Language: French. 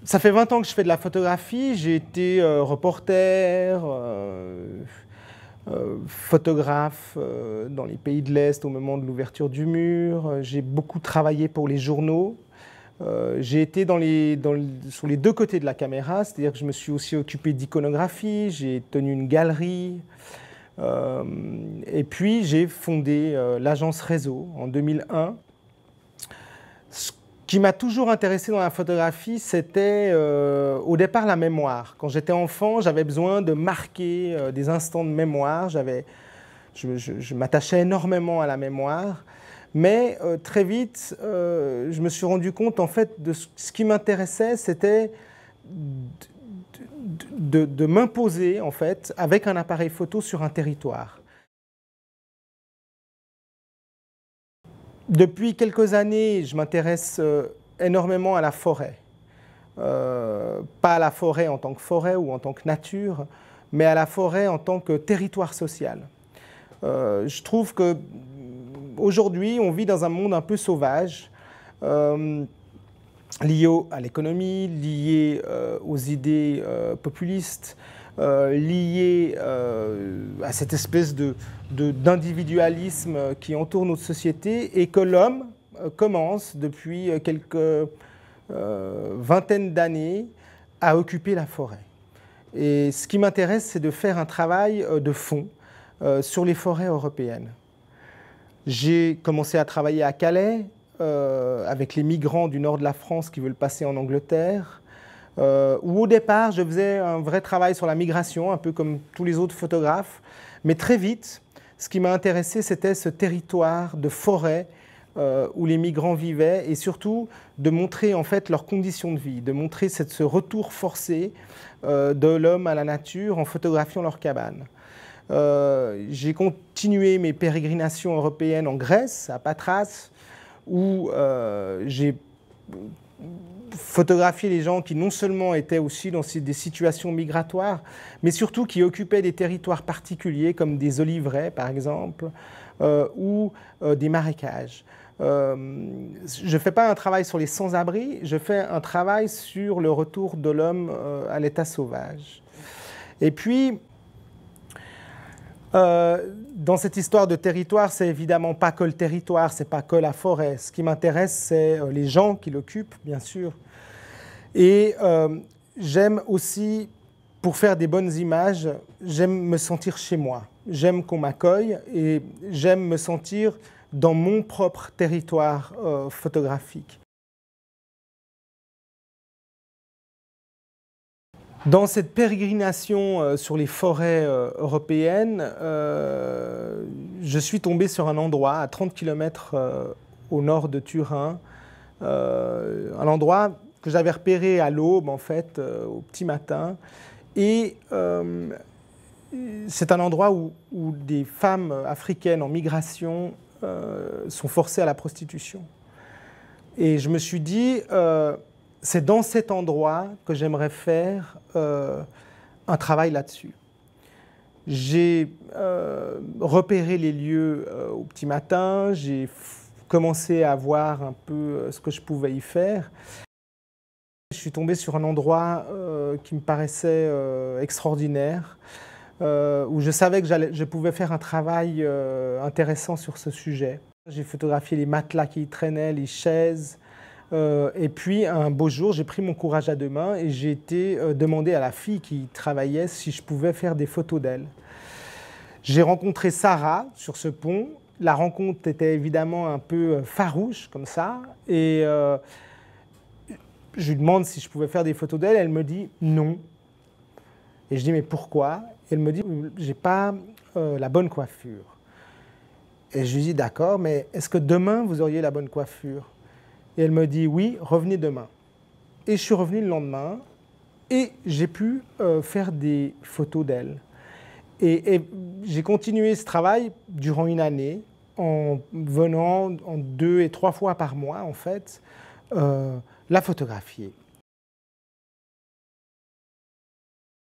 Ça fait 20 ans que je fais de la photographie. J'ai été reporter, photographe dans les pays de l'Est au moment de l'ouverture du mur. J'ai beaucoup travaillé pour les journaux. J'ai été sur les deux côtés de la caméra, c'est-à-dire que je me suis aussi occupé d'iconographie, j'ai tenu une galerie. Et puis j'ai fondé l'agence Réseau en 2001. Ce qui m'a toujours intéressé dans la photographie, c'était au départ la mémoire. Quand j'étais enfant, j'avais besoin de marquer des instants de mémoire. Je m'attachais énormément à la mémoire. Mais très vite, je me suis rendu compte en fait de ce qui m'intéressait, c'était de m'imposer en fait avec un appareil photo sur un territoire. Depuis quelques années, je m'intéresse énormément à la forêt. Pas à la forêt en tant que forêt ou en tant que nature, mais à la forêt en tant que territoire social. Je trouve que aujourd'hui, on vit dans un monde un peu sauvage, lié à l'économie, lié aux idées populistes, lié à cette espèce d'individualisme qui entoure notre société, et que l'homme commence depuis quelques vingtaines d'années à occuper la forêt. Et ce qui m'intéresse, c'est de faire un travail de fond sur les forêts européennes. J'ai commencé à travailler à Calais avec les migrants du nord de la France qui veulent passer en Angleterre, où au départ je faisais un vrai travail sur la migration, un peu comme tous les autres photographes, mais très vite, ce qui m'a intéressé, c'était ce territoire de forêt où les migrants vivaient, et surtout de montrer en fait leurs conditions de vie, de montrer ce retour forcé de l'homme à la nature en photographiant leurs cabanes. J'ai continué mes pérégrinations européennes en Grèce, à Patras, où j'ai photographié les gens qui non seulement étaient aussi dans des situations migratoires, mais surtout qui occupaient des territoires particuliers comme des oliveraies par exemple, ou des marécages. Je ne fais pas un travail sur les sans-abri, je fais un travail sur le retour de l'homme à l'état sauvage. Et puis, dans cette histoire de territoire, c'est évidemment pas que le territoire, c'est pas que la forêt. Ce qui m'intéresse, c'est les gens qui l'occupent, bien sûr. Et j'aime aussi, pour faire des bonnes images, j'aime me sentir chez moi. J'aime qu'on m'accueille et j'aime me sentir dans mon propre territoire photographique. Dans cette pérégrination sur les forêts européennes, je suis tombé sur un endroit à 30 km au nord de Turin, un endroit que j'avais repéré à l'aube, en fait, au petit matin. Et c'est un endroit où des femmes africaines en migration sont forcées à la prostitution. Et je me suis dit, c'est dans cet endroit que j'aimerais faire un travail là-dessus. J'ai repéré les lieux au petit matin, j'ai commencé à voir un peu ce que je pouvais y faire. Je suis tombé sur un endroit qui me paraissait extraordinaire, où je savais que je pouvais faire un travail intéressant sur ce sujet. J'ai photographié les matelas qui y traînaient, les chaises. Et puis, un beau jour, j'ai pris mon courage à deux mains et j'ai été demander à la fille qui travaillait si je pouvais faire des photos d'elle. J'ai rencontré Sarah sur ce pont. La rencontre était évidemment un peu farouche, comme ça. Et je lui demande si je pouvais faire des photos d'elle. Elle me dit non. Et je dis mais pourquoi? Elle me dit j'ai pas la bonne coiffure. Et je lui dis d'accord, mais est-ce que demain vous auriez la bonne coiffure? Et elle me dit oui, revenez demain. Et je suis revenu le lendemain et j'ai pu faire des photos d'elle. Et j'ai continué ce travail durant une année en venant 2 et 3 fois par mois en fait la photographier.